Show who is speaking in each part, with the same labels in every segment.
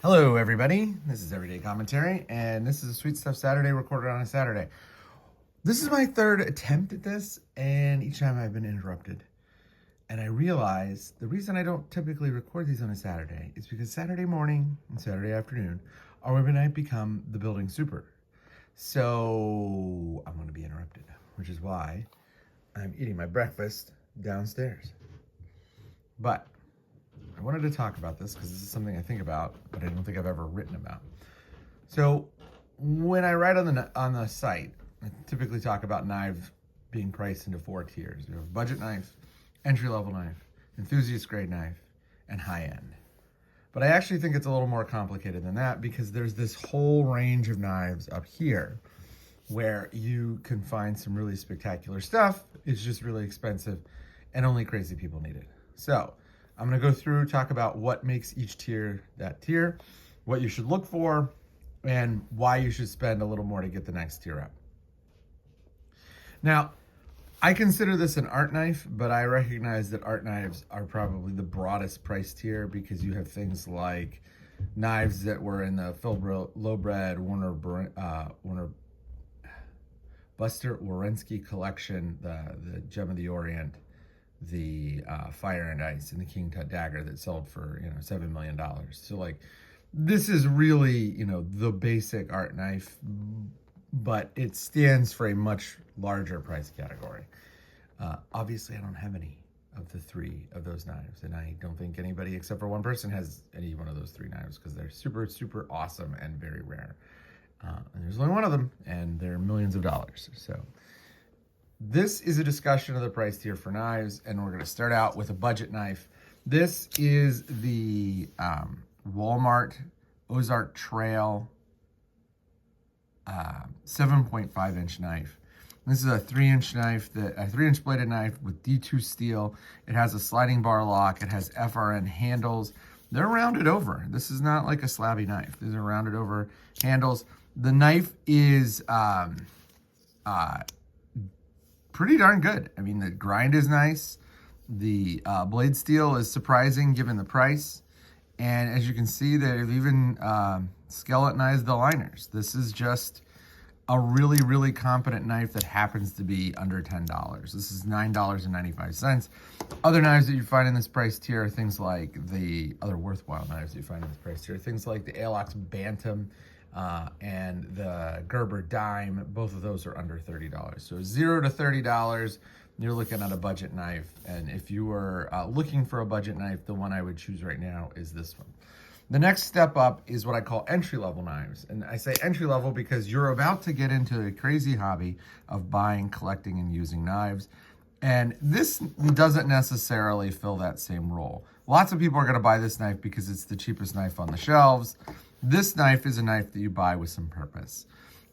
Speaker 1: Hello, everybody. This is Everyday Commentary, and this is a Sweet Stuff Saturday recorded on a Saturday. This is my third attempt at this, and each time I've been interrupted. And I realize the reason I don't typically record these on a Saturday is because Saturday morning and Saturday afternoon are when I become the building super. So I'm going to be interrupted, which is why I'm eating my breakfast downstairs. But I wanted to talk about this because this is something I think about, but I don't think I've ever written about. So when I write on the site, I typically talk about knives being priced into 4 tiers. You have a budget knife, entry-level knife, enthusiast grade knife, and high-end. But I actually think it's a little more complicated than that because there's this whole range of knives up here where you can find some really spectacular stuff. It's just really expensive and only crazy people need it. So I'm going to go through, talk about what makes each tier that tier, what you should look for, and why you should spend a little more to get the next tier up. Now, I consider this an art knife, but I recognize that art knives are probably the broadest price tier because you have things like knives that were in the Phil Lowbred, Warner Buster Warinsky collection, the Gem of the Orient, the Fire and Ice, and the King Tut dagger that sold for $7 million. So like, this is really the basic art knife, but it stands for a much larger price category. Obviously, I don't have any of the 3 of those knives, and I don't think anybody except for one person has any one of those 3 knives because they're super, super awesome and very rare. And there's only one of them, and they're millions of dollars. So this is a discussion of the price tier for knives, and we're going to start out with a budget knife. This is the Walmart Ozark Trail 7.5 inch knife. This is a 3-inch knife, a 3-inch bladed knife with D2 steel. It has a sliding bar lock. It has FRN handles. They're rounded over. This is not like a slabby knife. These are rounded over handles. The knife is pretty darn good. I mean, the grind is nice. The blade steel is surprising given the price. And as you can see, they've even skeletonized the liners. This is just a really, really competent knife that happens to be under $10. This is $9.95. Other knives that you find in this price tier are things like the other worthwhile knives that you find in this price tier, things like the Alox Bantam and the Gerber Dime. Both of those are under $30. So $0 to $30, you're looking at a budget knife. And if you were looking for a budget knife, the one I would choose right now is this one. The next step up is what I call entry-level knives. And I say entry-level because you're about to get into a crazy hobby of buying, collecting, and using knives. And this doesn't necessarily fill that same role. Lots of people are going to buy this knife because it's the cheapest knife on the shelves. This knife is a knife that you buy with some purpose.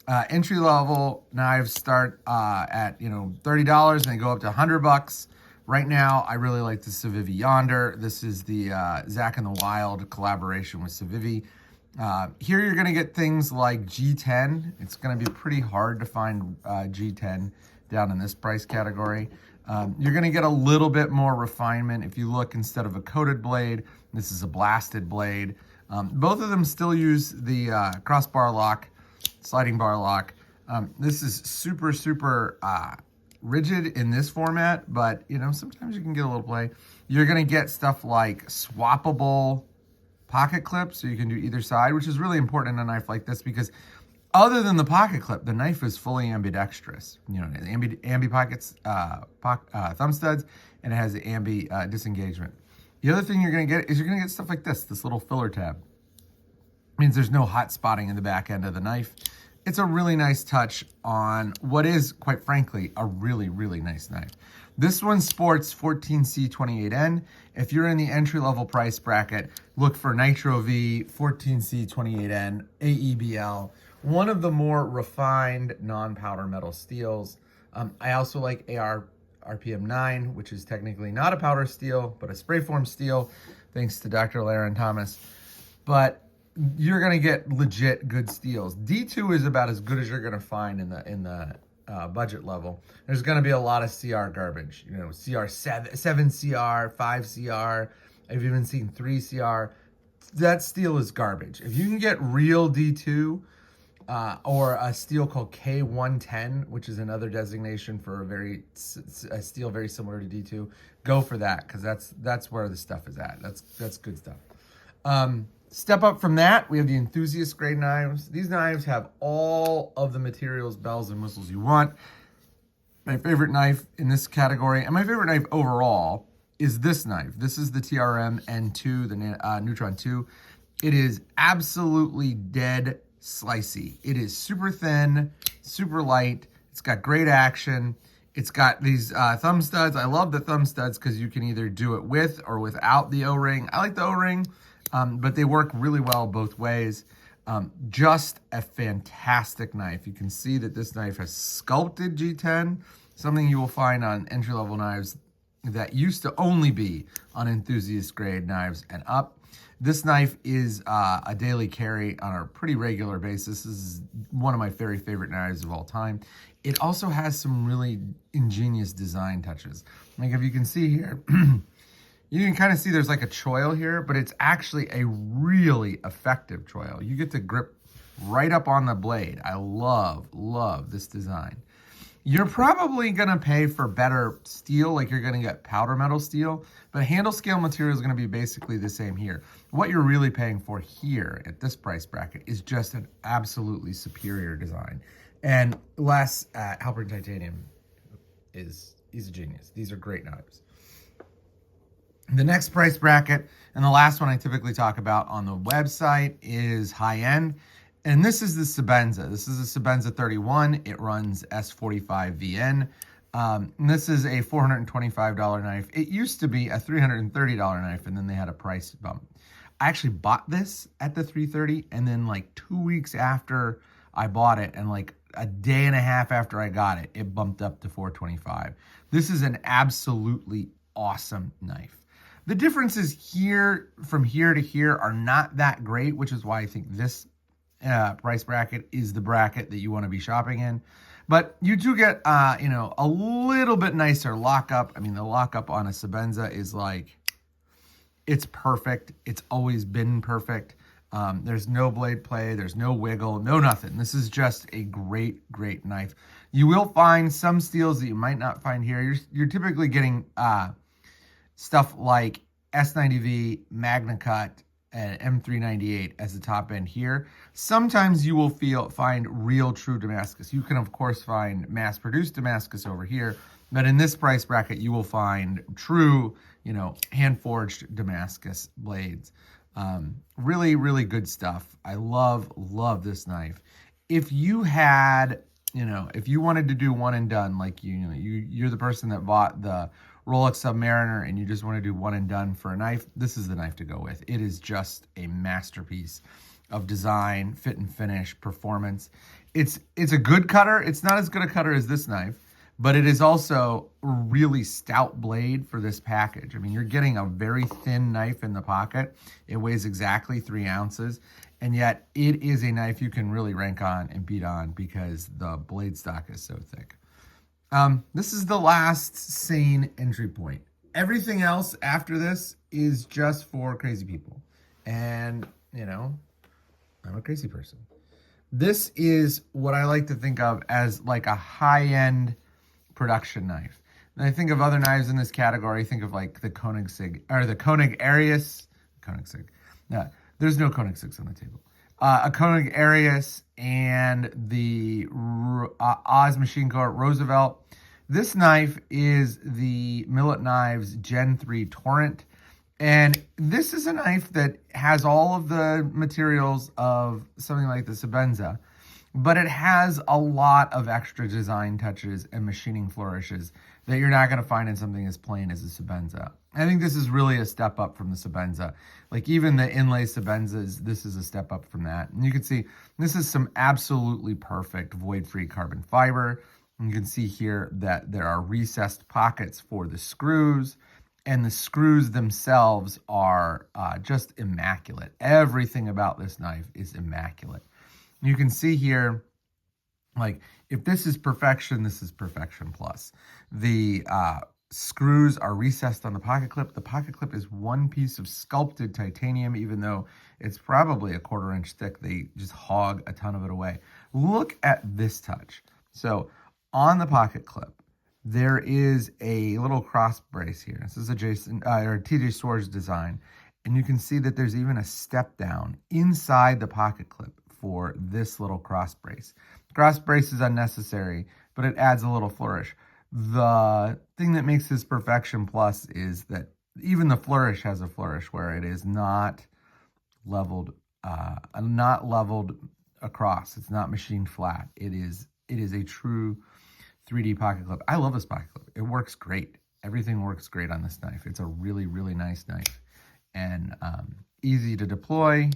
Speaker 1: Entry-level knives start at $30 and they go up to $100. Right now, I really like the Civivi Yonder. This is the Zach in the Wild collaboration with Civivi. Here you're going to get things like G10. It's going to be pretty hard to find G10 down in this price category. You're going to get a little bit more refinement. If you look, instead of a coated blade, this is a blasted blade. Both of them still use the crossbar lock, sliding bar lock. This is super, super rigid in this format, but sometimes you can get a little play. You're going to get stuff like swappable pocket clips, so you can do either side, which is really important in a knife like this because other than the pocket clip, the knife is fully ambidextrous. Ambi pockets, thumb studs, and it has the ambi disengagement. The other thing you're going to get is you're going to get stuff like this little filler tab. It means there's no hot spotting in the back end of the knife. It's a really nice touch on what is, quite frankly, a really, really nice knife. This one sports 14C28N. If you're in the entry-level price bracket, look for Nitro V, 14C28N, AEBL, one of the more refined non-powder metal steels. I also like RPM 9, which is technically not a powder steel, but a spray form steel, thanks to Dr. Laren Thomas. But you're going to get legit good steels. D2 is about as good as you're going to find in the budget level. There's going to be a lot of CR garbage. CR 7 CR, 5 CR. I've even seen 3 CR. that steel is garbage. If you can get real D2 or a steel called K110, which is another designation for a steel very similar to D2, go for that, because that's where the stuff is at. That's good stuff. Step up from that, we have the Enthusiast Grade knives. These knives have all of the materials, bells, and whistles you want. My favorite knife in this category, and my favorite knife overall, is this knife. This is the TRM N2, the Neutron 2. It is absolutely dead slicey. It is super thin, super light. It's got great action. It's got these thumb studs. I love the thumb studs because you can either do it with or without the O-ring. I like the O-ring, but they work really well both ways. Just a fantastic knife. You can see that this knife has sculpted G10, something you will find on entry-level knives that used to only be on Enthusiast Grade knives and up. This knife is a daily carry on a pretty regular basis. This is one of my very favorite knives of all time. It also has some really ingenious design touches. Like if you can see here, you can kind of see there's like a choil here, but it's actually a really effective choil. You get to grip right up on the blade. I love this design. You're probably going to pay for better steel, like you're going to get powder metal steel, but handle scale material is going to be basically the same here. What you're really paying for here at this price bracket is just an absolutely superior design. And Les at Halpern Titanium he's a genius. These are great knives. The next price bracket, and the last one I typically talk about on the website, is Highend. And this is the Sebenza. This is a Sebenza 31. It runs S45VN. And this is a $425 knife. It used to be a $330 knife, and then they had a price bump. I actually bought this at the $330, and then like 2 weeks after I bought it, and like a day and a half after I got it, it bumped up to $425. This is an absolutely awesome knife. The differences here, from here to here, are not that great, which is why I think this price bracket is the bracket that you want to be shopping in. But you do get, a little bit nicer lockup. I mean, the lockup on a Sebenza is like, it's perfect. It's always been perfect. There's no blade play. There's no wiggle, no nothing. This is just a great knife. You will find some steels that you might not find here. You're typically getting stuff like S90V, Magna Cut, and M398 as the top end here. Sometimes you will find real true Damascus. You can of course find mass-produced Damascus over here, but in this price bracket you will find true, hand-forged Damascus blades. Really good stuff. I love this knife. If you had, if you wanted to do one and done, like you're the person that bought the Rolex Submariner and you just want to do one and done for a knife, this is the knife to go with. It is just a masterpiece of design, fit and finish, performance. It's a good cutter. It's not as good a cutter as this knife, but it is also a really stout blade for this package. I mean, you're getting a very thin knife in the pocket. It weighs exactly 3 ounces, and yet it is a knife you can really rank on and beat on because the blade stock is so thick. This is the last sane entry point. Everything else after this is just for crazy people. And, I'm a crazy person. This is what I like to think of as like a high-end production knife. And I think of other knives in this category. Think of like the Koenigsegg, or the Koenig Arius. Koenigsegg. No, there's no Koenigsegg's on the table. A Koenig Arius and the Oz Machine Co. Roosevelt. This knife is the Millet Knives Gen 3 Torrent. And this is a knife that has all of the materials of something like the Sebenza, but it has a lot of extra design touches and machining flourishes that you're not going to find in something as plain as a Sebenza. I think this is really a step up from the Sebenza. Like even the inlay Sebenzas, this is a step up from that. And you can see this is some absolutely perfect void-free carbon fiber. And you can see here that there are recessed pockets for the screws, and the screws themselves are just immaculate. Everything about this knife is immaculate. You can see here, like, if this is perfection, this is perfection plus. The screws are recessed on the pocket clip. The pocket clip is one piece of sculpted titanium, even though it's probably a 1/4 inch thick. They just hog a ton of it away. Look at this touch. So on the pocket clip, there is a little cross brace here. This is a TJ Swords design. And you can see that there's even a step down inside the pocket clip for this little cross brace. Cross brace is unnecessary, but it adds a little flourish. The thing that makes this perfection plus is that even the flourish has a flourish where it is not leveled across. It's not machined flat. It is a true 3D pocket clip. I love this pocket clip. It works great. Everything works great on this knife. It's a really, really nice knife. And easy to deploy,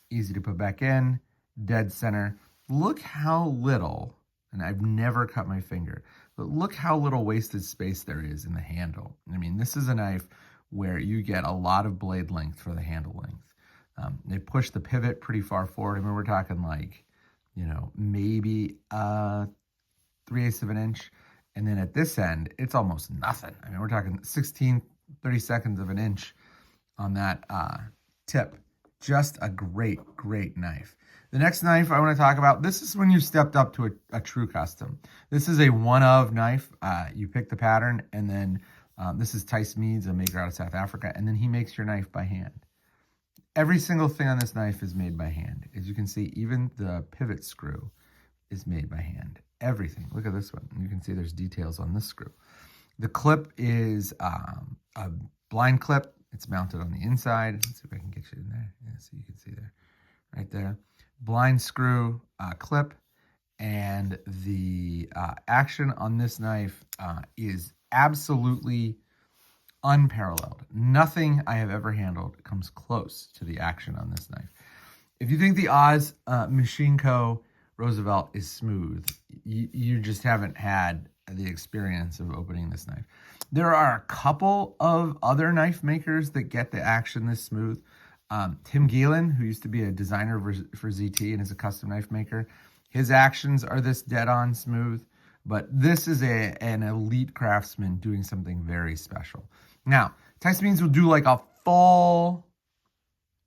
Speaker 1: easy to put back in, dead center. Look how little, and I've never cut my finger, but look how little wasted space there is in the handle. I mean, this is a knife where you get a lot of blade length for the handle length. They push the pivot pretty far forward. I mean, we're talking like, maybe 3/8 of an inch. And then at this end, it's almost nothing. I mean, we're talking 16/32 of an inch on that tip. Just a great, great knife. The next knife I want to talk about, this is when you stepped up to a true custom. This is a one-of knife. You pick the pattern, and then this is Tice Meads, a maker out of South Africa, and then he makes your knife by hand. Every single thing on this knife is made by hand. As you can see, even the pivot screw is made by hand. Everything. Look at this one. You can see there's details on this screw. The clip is a blind clip. It's mounted on the inside. Let's see if I can get you in there. Yeah, so you can see there, right there. Blind screw clip, and the action on this knife is absolutely unparalleled. Nothing I have ever handled comes close to the action on this knife. If you think the Oz Machine Co. Roosevelt is smooth, you just haven't had the experience of opening this knife. There are a couple of other knife makers that get the action this smooth. Tim Geelan, who used to be a designer for ZT and is a custom knife maker, his actions are this dead-on smooth, but this is an elite craftsman doing something very special. Now, Tice Meads will do like a full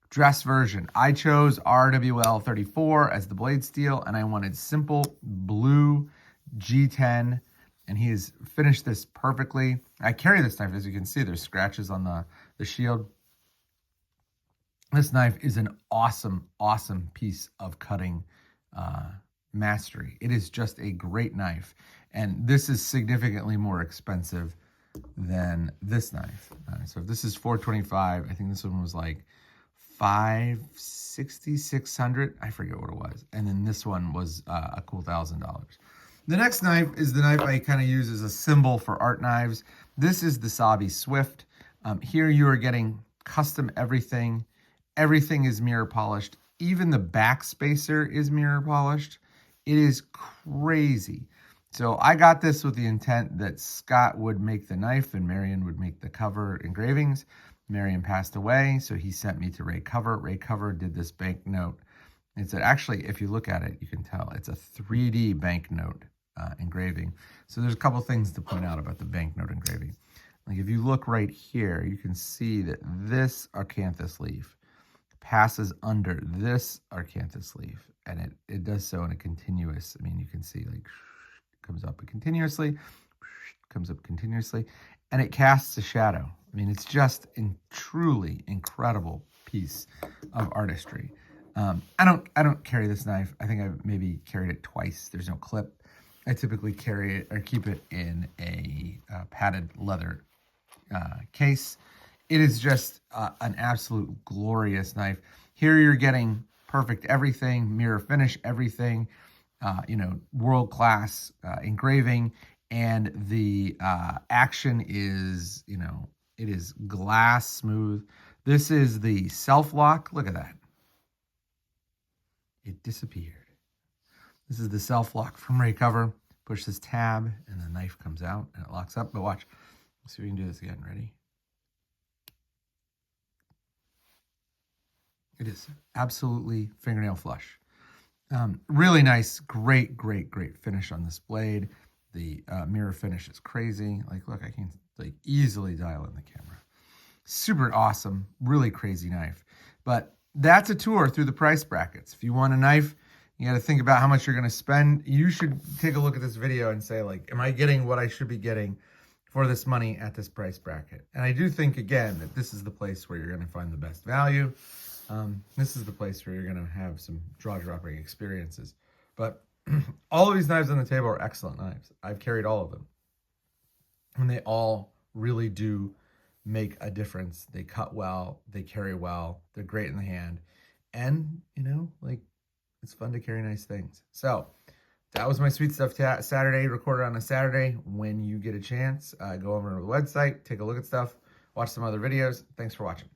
Speaker 1: dress version. I chose RWL 34 as the blade steel, and I wanted simple blue G10, and he has finished this perfectly. I carry this knife, as you can see, there's scratches on the shield. This knife is an awesome, awesome piece of cutting mastery. It is just a great knife, and this is significantly more expensive than this knife. So if this is $425, I think this one was like $560, $600. I forget what it was. And then this one was a cool $1,000. The next knife is the knife I kind of use as a symbol for art knives. This is the Sai Swift. Here you are getting custom everything. Everything is mirror polished. Even the back spacer is mirror polished. It is crazy. So I got this with the intent that Scott would make the knife and Marion would make the cover engravings. Marion passed away, so he sent me to Ray Cover. Ray Cover did this banknote. It's actually, if you look at it, you can tell it's a 3D banknote engraving. So there's a couple things to point out about the banknote engraving. Like if you look right here, you can see that this acanthus leaf passes under this acanthus leaf, and it does so in a continuous, I mean, you can see like comes up continuously, comes up continuously, and it casts a shadow. I mean, it's just a truly incredible piece of artistry. I don't carry this knife. I think I've maybe carried it twice. There's no clip. I typically carry it or keep it in a padded leather case. It is just an absolute glorious knife. Here you're getting perfect everything, mirror finish everything, world-class engraving, and the action is, it is glass smooth. This is the self-lock. Look at that. It disappeared. This is the self-lock from Ray Cover. Push this tab, and the knife comes out, and it locks up. But watch. Let's see if we can do this again. Ready? It is absolutely fingernail flush. Really nice, great, great, great finish on this blade. The mirror finish is crazy. Like, look, I can like easily dial in the camera. Super awesome, really crazy knife. But that's a tour through the price brackets. If you want a knife, you got to think about how much you're going to spend. You should take a look at this video and say, like, am I getting what I should be getting for this money at this price bracket? And I do think, again, that this is the place where you're going to find the best value. This is the place where you're going to have some jaw-dropping experiences. But all of these knives on the table are excellent knives. I've carried all of them. And they all really do make a difference. They cut well, they carry well, they're great in the hand. And, you know, like, it's fun to carry nice things. So that was my Sweet Stuff Saturday, recorded on a Saturday. When you get a chance, go over to the website, take a look at stuff, watch some other videos. Thanks for watching.